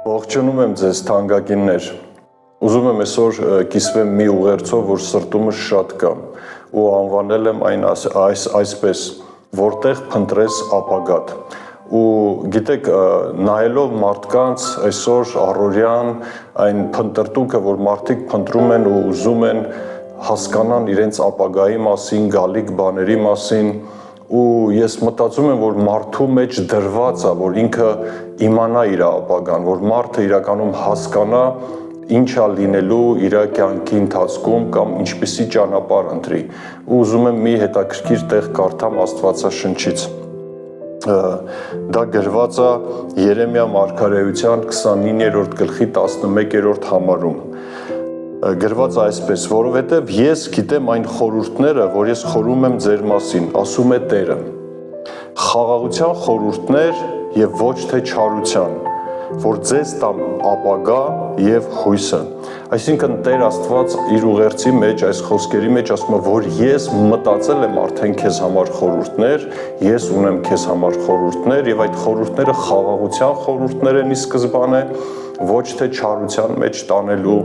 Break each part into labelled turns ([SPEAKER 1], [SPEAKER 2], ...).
[SPEAKER 1] Ողջունում եմ ձեզ թանկագիններ։ Ուզում եմ այսօր կիսվեմ մի ուղերձով, որ սրտումս շատ կա, ու անվանել եմ այն այսպես, որտեղ փնտրես ապագատ։ Ու գիտեք, նայելով մարդկանց այսօր առօրյան այն փնտրտուքը, որ մարդիկ փնտրում են ու ուզում են հասկանան իրենց ապագայի մասին, գալիք բաների մասին, ու ես մտածում եմ, որ մարդու մեջ դրված է, որ ինքը իմանա իր ապագան, որ մարդը իրականում հասկանա ինչ է լինելու իր կյանքի ընթացքում կամ ինչպիսի ճանապարհ ընտրի։ Ու ուզում եմ մի հետաքրքիր տեղ կարդամ Աստվածաշնչից։ Դա գրված է Երեմիա մարգարեության 29-րդ գլխի 11-րդ համարում։ Գրված այսպես, որովհետև ես գիտեմ այն խորհուրդները, որ ես խորում եմ ձեր մասին, ասում է Տերը, խաղաղության խորհուրդներ եւ ոչ թե չարության, որ ձեզ տամ ապագա եւ հույսը։ Այսինքն Տեր Աստված իր ուղերձի մեջ, այս խոսքերի մեջ ասում է, որ ես մտածել եմ արդեն քեզ համար խորհուրդներ, ես ունեմ քեզ համար խորհուրդներ եւ այդ խորհուրդները խաղաղության խորհուրդներ են ի սկզբանե, ոչ թե չարության մեջ տանելու,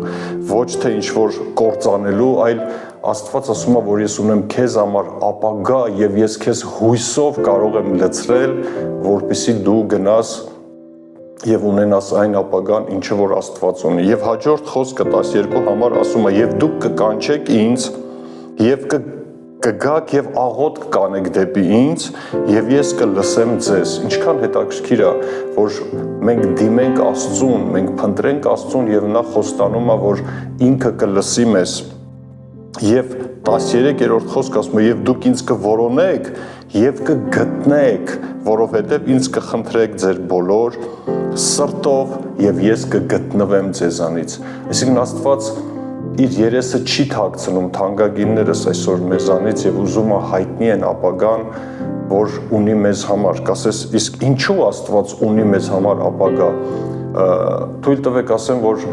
[SPEAKER 1] ոչ թե ինչ-որ կործանելու, այլ Աստված ասում է, որ ես ունեմ քեզ համար ապագա եւ ես քեզ հույսով կարող եմ լցրել, որպեսզի դու գնաս եւ ունենաս այն ապագան, ինչը որ Աստված ունի։ Եվ հաջորդ խոսքը 12 համար ասում է. եւ դուք կկանչեք ինձ եւ կգաք եւ աղոտ կանեք դեպի ինձ եւ ես կլսեմ ձեզ։ Ինչքան հետաքրքիր է, որ մենք դիմենք Աստծուն, մենք փնտրենք Աստծուն եւ նա խոստանում է, որ ինքը կլսի մեզ։ Եվ 13-րդ խոսք ասում է. եւ դուք ինձ կորոնեք եւ կգտնեք, որովհետեւ ինձ կխնդրեք ձեր բոլոր սրտով եւ ես կգտնվեմ ձեզանից։ Այսինքն Աստված իր երեսը չի թաքցնում թանկագիններս այսօր մեզանից եւ ուզում է հայտնի են ապագան, որ ունի մեզ համար։ Կասես, իսկ ինչու Աստված ունի մեզ համար ապագա։ Թույլ տվեք ասեմ, որ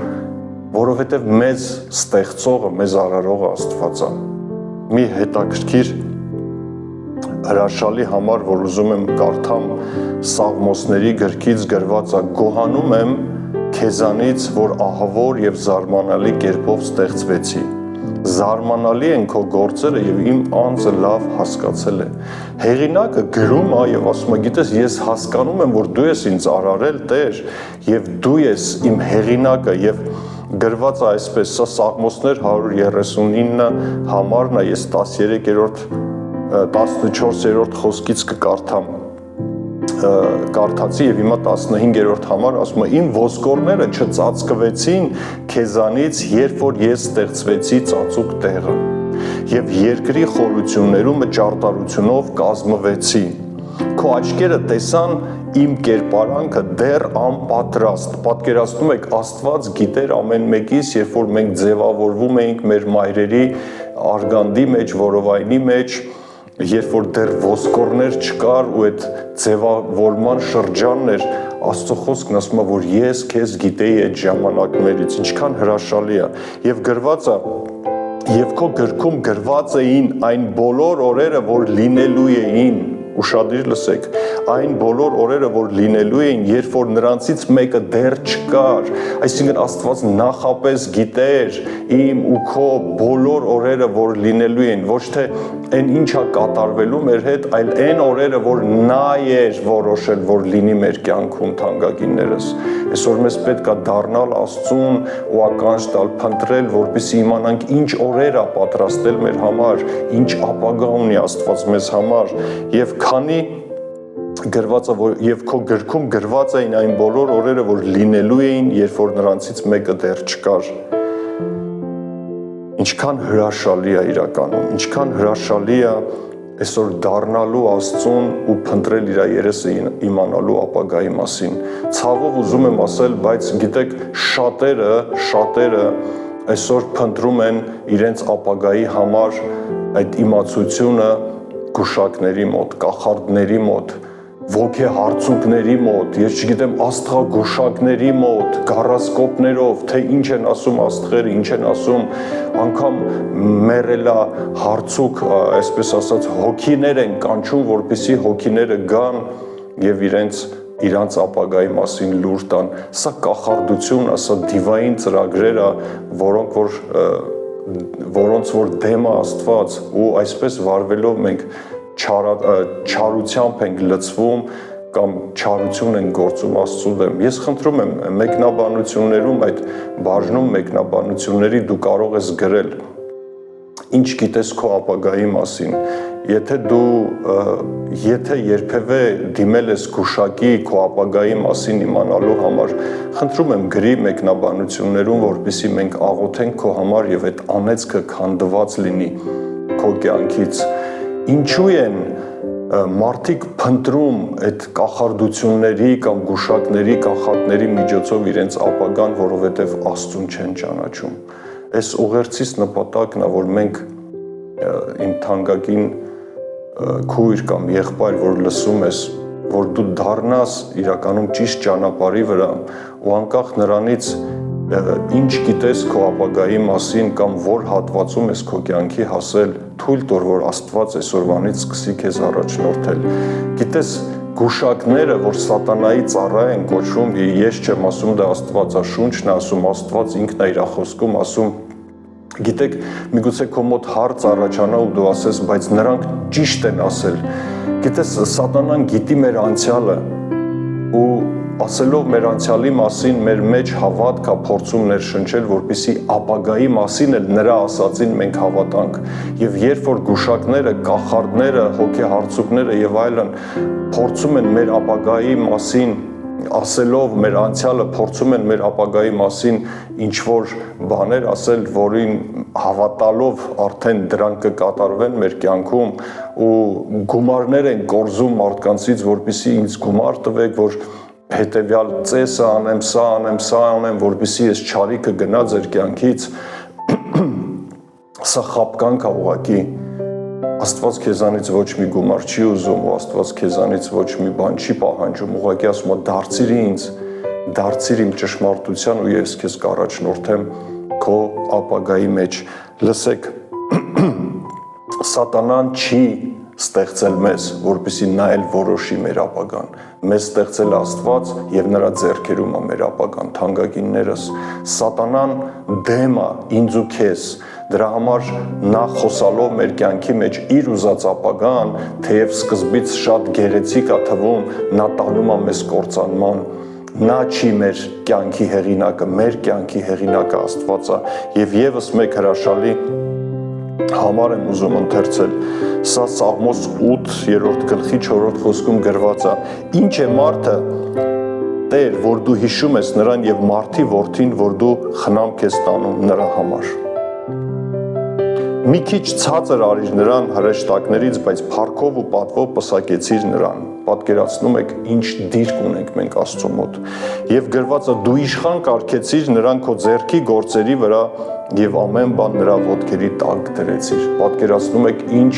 [SPEAKER 1] որովհետեւ մեզ ստեղծողը, մեզ արարողը Աստված է։ Մի հետաքրքիր հրաշալի համար, որ ուզում եմ կարդամ Սաղմոսների գրքից գրված է. գոհանում եմ քեզանից, որ ահավոր եւ զարմանալի կերպով ստեղծվեցի։ Զարմանալի են քո գործերը եւ իմ անձը լավ հասկացել է։ Հեղինակը գրում է եւ ասում է, գիտես, ես հասկանում եմ, որ դու ես ինձ արարել, Տեր, եւ դու ես իմ հեղինակը եւ գրված է այսպես, սա Սաղմոսներ 139 համարն է, ես 13-րդ 14-րդ խոսքից կկարդամ, կարդացի եւ հիմա 15-րդ համար ասում է. իմ ոսկորները չծածկվեցին քեզանից, երբ որ ես ստեղծվեցի ծածուկ տեղը եւ երկրի խորություններում ճարտարությունով կազմվեցի։ Քո աչքերը տեսան իմ կերպարանքը դեռ անպատրաստ։ Պատկերացնում եք, Աստված գիտեր ամեն մեկից, երբ որ մենք ձևավորվում էինք մեր մայրերի արգանդի մեջ, որովայնի մեջ, երբ որ դեռ ոսկորներ չկար ու այդ ձևավորման շրջանն էր, Աստծո խոսքն ասում է, որ ես քեզ գիտեի այդ ժամանակներից, ինչքան հրաշալի է։ Եվ գրված է. եւ քո գրքում գրված էին այն բոլոր օրերը, որ լինելու էին, ուշադիր լսեք, այն բոլոր օրերը, որ լինելու էին, երբ որ նրանցից մեկը դեռ չկար, այսինքն Աստված նախապես գիտեր իմ ու քո բոլոր օրերը, որ լինելու են, ոչ թե այն ինչա կատարվելու մեր հետ, այլ այն օրերը, որ նա էր որոշել, որ լինի մեր կյանքում, թանկագիններս։ Այսօր մեզ պետք է դառնալ Աստծուն ու ականջ տալ, փնտրել, որպեսզի իմանանք ինչ օրեր է պատրաստել մեր համար, ինչ ապագա ունի Աստված մեզ համար, եւ քանի գրված է, որ եւ քո գրքում գրված էին այն բոլոր օրերը, որ լինելու էին, երբ որ նրանցից մեկը դեռ չկար։ Ինչքան հրաշալի է իրականում, ինչքան հրաշալի է այսօր դառնալու Աստծուն ու փնտրել իր երեսը իմանալու ապագայի մասին։ Ցավով ուզում եմ ասել, բայց գիտեք, շատերը այսօր փնտրում են իրենց ապագայի համար այդ իմացությունը գուշակների մոտ, կախարդների մոտ, ոգեհարցուկների մոտ, ես չգիտեմ, աստղագուշակների մոտ, գառասկոպներով, թե ինչ են ասում աստղերը, ինչ են ասում, անգամ մերելա հարցուկ, այսպես ասած, հոգիներ են կանչում, որպեսզի հոգիները գան եւ իրենց իրանց ապագայի մասին լուր տան։ Սա կախարդություն է, սա դիվային ծրագրեր է, որոնց որ դեմ է Աստված, ու այսպես վարվելով մենք չարությամբ ենք լցվում կամ չարություն ենք գործում Աստծու դեմ։ Ես խնդրում եմ մեկնաբանություններում, այդ բաժնում մեկնաբանությունների դու կարող ես գրել ինչ գիտես քո ապագայի մասին։ Եթե երբևէ դիմել ես գուշակի քո ապագայի մասին իմանալու համար, խնդրում եմ գրի մեկնաբանություններում, որպեսզի մենք աղոթենք քո համար եւ այդ անեծքը քանդված լինի քո կյանքից։ Ինչու են մարդիկ փնտրում այդ կախարդությունների կամ գուշակների, կախարդների միջոցով իրենց ապագան, որովհետեւ Աստծուն չեն ճանաչում։ Այս ուղերձից նպատակն է, որ մենք իմ թանկագին քույր կամ եղբայր, որ լսում ես, որ դու դառնաս իրականում ճիշտ ճանապարհի վրա ու անկախ նրանից ինչ գիտես քո ապագայի մասին կամ որ հատվածում ես քո կյանքի հասել, թույլ տուր, որ Աստված այսօրվանից սկսի քեզ առաջնորդել։ Գիտես, գուշակները, որ սատանայի ծառա են կոչվում, ես չեմ ասում, դա Աստվածաշունչն է ասում, Աստված ինքն է իր խոսքում ասում։ Գիտեք, միգուցե քո մոտ հարց առաջանա ու դու ասես, բայց նրանք ճիշտ են ասել։ Գիտես, սատանան գիտի մեր անցյալը ու ասելով մեր անցյալի մասին մեր մեջ հավատք է փորձում ներշնչել, որպեսզի ապագայի մասին էլ նրա ասածին մենք հավատանք։ Եվ երբ որ գուշակները, կախարդները, հոգեհարցուկները եւ այլն փորձում են մեր ապագայի մասին ասելով մեր անցյալը, փորձում են մեր ապագայի մասին ինչ որ բաներ ասել, որին հավատալով արդեն դրանք կկատարվեն մեր կյանքում ու գումարներ են կորզում մարդկանցից, որպեսզի ինձ գումար տվեք, որ հետևյալ ծեսը անեմ, սա անեմ, որպեսզի ես չարիքը գնա ձեր կյանքից, սա խապկանք է ուղղակի։ Աստված քեզանից ոչ մի գումար չի ուզում, ու Աստված քեզանից ոչ մի բան չի պահանջում, ուղղակի ասում է դարձիր ինձ, դարձիր իմ ճշմարտության ու ես քեզ կառաջնորդեմ քո ապագայի մեջ։ Լսեք, սատանան չի ստեղծել մեզ, որպեսզի նա էլ որոշի մեր ապագան։ Մեզ ստեղծել Աստված եւ նրա ձեռքերում է մեր ապագան, թանկագիններս։ Սատանան դեմ է ինձ ու քեզ, դրա համար նա խոսալով մեր կյանքի մեջ իր ուզած ապագան, թեև սկզբից շատ գեղեցիկ է թվում, նա տանում է մեզ կործանման։ Նա չի մեր կյանքի հեղինակը, մեր կյանքի հեղինակը Աստված է։ Եվ եւս մեկ հրաշալի համար եմ ուզում ընթերցել, սա Սաղմոս 8-րդ գլխի 4-րդ խոսքում գրված է. Ինչ է մարդը, Տեր, որ դու հիշում ես նրան եւ մարդի որդին, որ դու խնամք ես տանում նրա համար։ Մի քիչ ցածր արիր նրան հրեշտակներից, բայց փառքով ու պատվով պսակեցիր նրան։ Պատկերացնում եք ինչ դիրք ունենք մենք Աստծո մոտ։ Եվ գրված է դու իշխան կարգեցիր նրան քո ձեռքի գործերի վրա եւ ամեն բան նրա ոտքերի տակ դրեցիր։ Պատկերացնում եք ինչ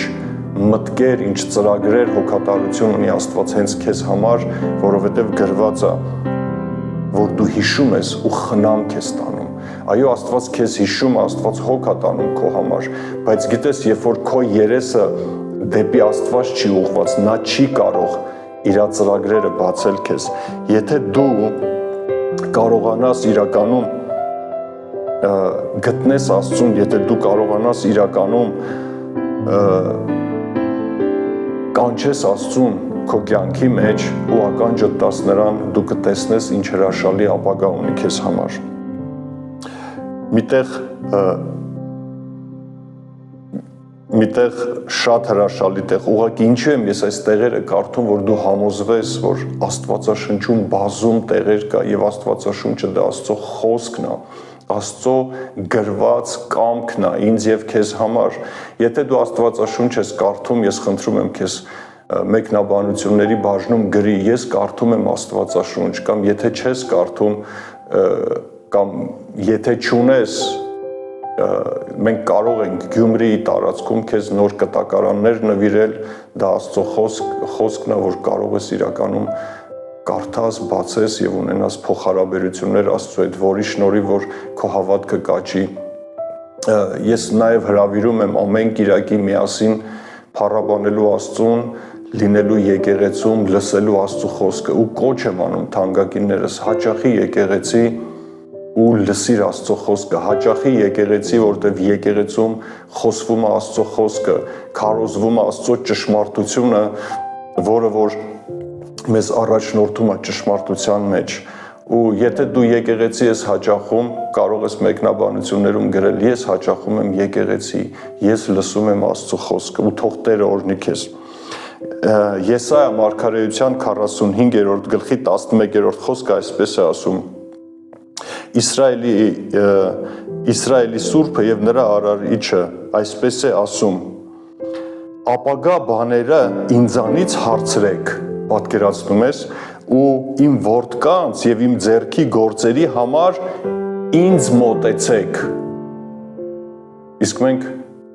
[SPEAKER 1] մտքեր, ինչ ծրագրեր հոգատարություն ունի Աստված հենց քեզ համար, որովհետեւ գրված է, որ դու հիշում ես ու խնամք ես տանում։ Այո, Աստված քեզ հիշում է, Աստված հոգ է տանում քո համար, բայց գիտես, երբ որ քո երեսը դեպի Աստված չի ուղված, նա չի կարող իր ծրագրերը բացել քեզ։ Եթե դու կարողանաս իրականում գտնես Աստծուն, եթե դու կարողանաս իրականում կանչես Աստծուն քո կյանքի մեջ ու ականջդ տաս նրան, դու կտեսնես ինչ հրաշալի ապագա ունի քեզ համար։ Միտեղ շատ հրաշալի տեղ, ուղղակի ինչու եմ ես այս տեղերը կարդում, որ դու համոզվես, որ Աստվածաշնչում բազում տեղեր կա եւ Աստվածաշունչը դա Աստծո խոսքն է, Աստծո գրված կամքն է ինձ եւ քեզ համար։ Եթե դու Աստվածաշունչ ես կարդում, ես խնդրում եմ քեզ մեկնաբանությունների բաժնում գրի, ես կարդում եմ Աստվածաշունչ, կամ եթե չես կարդում, կամ եթե չունես, մենք կարող ենք Գյումրիի տարածքում քեզ նոր կտակարաններ նվիրել, դա Աստծո խոսքն է, որ կարող ես իրականում կարդաս, բացես եւ ունենաս փոխհարաբերություններ Աստծո հետ, որի շնորհիվ որ քո հավատքը կաճի։ Ես նաեւ հրավիրում եմ ամեն կիրակի միասին փառաբանելու Աստծուն, լինելու եկեղեցում լսելու Աստծո խոսքը ու կոչ եմ անում թանկագիններս հաճախի եկեղեցի ու լսիր Աստծո խոսքը, հաճախի եկեղեցի, որտեղ եկեղեցում խոսվում է Աստծո խոսքը, քարոզվում է Աստծո ճշմարտությունը, որը որ մեզ առաջնորդում է ճշմարտության մեջ։ Ու եթե դու եկեղեցի ես հաճախում, կարող ես մեկնաբանություններում գրել, ես հաճախում եմ եկեղեցի, ես լսում եմ Աստծո խոսքը ու թող Տերը օրհնի քեզ։ Եսայա մարգարեության 45-րդ գլխի 11-րդ խոսքը այսպես է ասում. Իսրայելի Սուրբը եւ նրա արարիչը այսպես է ասում. ապագա բաները ինձանից հարցրեք, պատկերացնում ես, ու իմ որդկանց եւ իմ ձեռքի գործերի համար ինձ մոտեցեք։ Իսկ մենք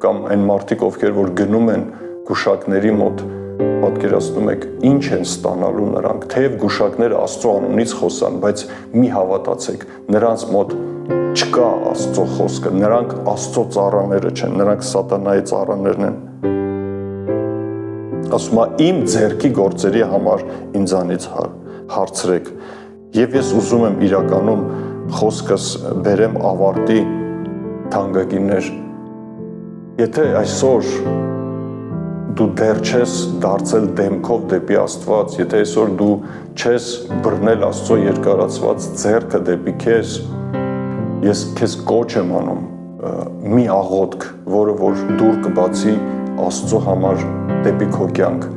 [SPEAKER 1] կամ այն մարդիկ, ովքեր որ գնում են գուշակների մոտ, պատկերացնում եք, ինչ են ստանալու նրանք, թեև գուշակները Աստծո անունից խոսան, բայց մի հավատացեք, նրանց մոտ չկա Աստծո խոսքը, նրանք Աստծո ծառաները չեն, նրանք սատանայի ծառաներն են։ Ասում է իմ ձեռքի գործերի համար ինձանից հարցրեք։ Եվ ես ուզում եմ իրականում խոսքս բերեմ ավարտի, թանկագիններ։ Եթե այսօր դու դեռ չես դարձել դեմքով դեպի Աստված, եթե այսօր դու չես բռնել Աստծո երկարացված ձեռքը դեպի քեզ, ես քեզ կոչ եմ անում մի աղոթք, որը որ դուր կբացի Աստծո համար դեպի քո կյանք,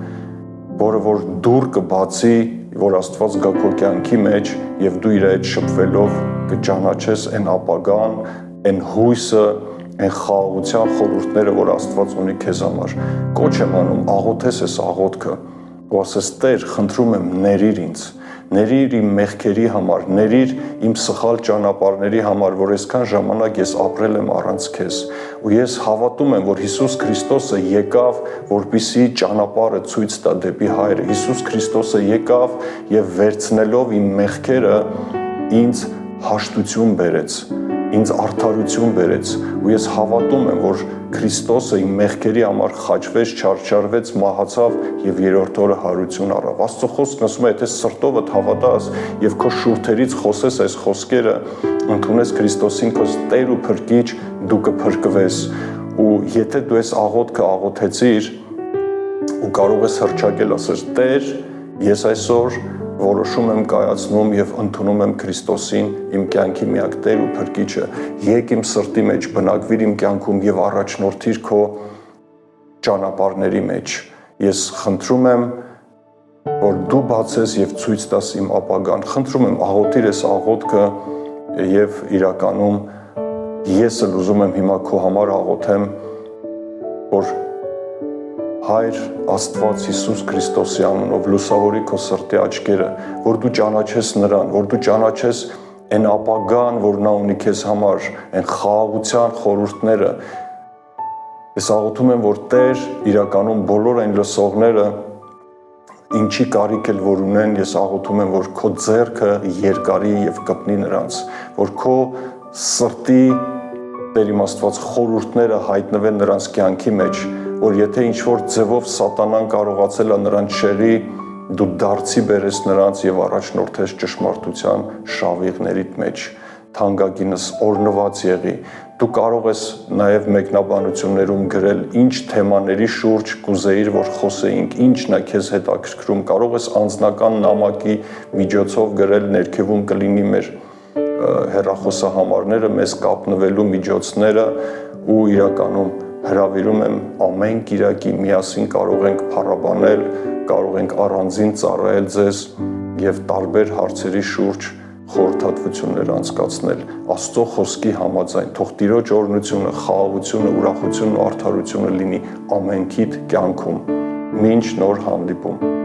[SPEAKER 1] որը որ դուր կբացի, որ Աստված գա քո կյանքի մեջ եւ դու իր հետ շփվելով կճանաչես այն ապագան, այն հույսը, այն խաղաղության խորհուրդները, որ Աստված ունի քեզ համար։ Կոչ եմ անում, աղոթես այս աղոթքը, ու ասես Տեր, խնդրում եմ, ների ինձ, ների իմ մեղքերի համար, ների իմ սխալ ճանապարհների համար, որ այսքան ժամանակ ես ապրել եմ առանց քեզ։ Ու ես հավատում եմ, որ Հիսուս Քրիստոսը եկավ, որպեսզի ճանապարհը ցույց տա դեպի Հայրը։ Հիսուս Քրիստոսը եկավ եւ վերցնելով իմ մեղքերը ինձ հաշտություն բերեց, ինձ արդարություն բերեց, ու ես հավատում եմ, որ Քրիստոսը իմ մեղքերի համար խաչվեց, չարչարվեց, մահացավ եւ երրորդ օրը հարություն առավ։ Աստծո խոսքն ասում է, եթե սրտովդ հավատաս եւ քո շուրթերից խոսես այս խոսքերը, ընդունես Քրիստոսին քո Տեր ու Փրկիչ, դու կփրկվես։ Ու եթե դու այս աղոթքը աղոթեցիր ու կարող ես հռչակել, ասես Տեր, ես այսօր որոշում եմ կայացնում եւ ընդունում եմ Քրիստոսին իմ կյանքի միակ Տեր ու Փրկիչը, եկ իմ սրտի մեջ բնակվիր իմ կյանքում եւ առաջնորդիր քո ճանապարհների մեջ։ Ես խնդրում եմ, որ դու բացես եւ ցույց տաս իմ ապագան։ Խնդրում եմ աղոթիր այս աղոթքը եւ իրականում ես էլ ուզում եմ հիմա քո համար աղոթեմ, որ Հայր Աստված Հիսուս Քրիստոսի անունով լուսավորի քո սրտի աչքերը, որ դու ճանաչես նրան, որ դու ճանաչես այն ապագան, որ նա ունի քեզ համար, այն խաղաղության խորհուրդները։ Ես աղոթում եմ, որ Տեր իրականում բոլոր այն լսողները, ինչի կարիք էլ որ ունեն, ես աղոթում եմ, որ քո ձեռքը երկարի եւ կպնի նրանց, որ քո սրտի Տեր իմ Աստված խորհուրդները հայտնվեն նրանց կյանքի մեջ, որ եթե ինչ-որ ձևով սատանան կարողացել է նրանց շեղի, դու դարձի բերես նրանց եւ առաջնորդես ճշմարտության շավիղներիդ մեջ, թանկագինս օրհնված եղի։ Դու կարող ես նաեւ մեկնաբանություններում գրել, ինչ թեմաների շուրջ կուզեիր, որ խոսեինք, ինչն է քեզ հետաքրքրում, կարող ես անձնական նամակի միջոցով գրել, ներքևում կլինի մեր հեռախոսահամարները, մեզ կապնվելու միջոցները ու իրականում հրավիրում եմ ամեն կիրակի միասին կարող ենք փառաբանել, կարող ենք առանձին ծառայել ձեզ եւ տարբեր հարցերի շուրջ խորհրդատվություններ անցկացնել Աստծո խոսքի համաձայն։ Թող Տիրոջ օրհնությունը, խաղաղությունը, ուրախությունն ու արդարությունը լինի ամենքիդ կյանքում։ Մինչ նոր հանդիպում։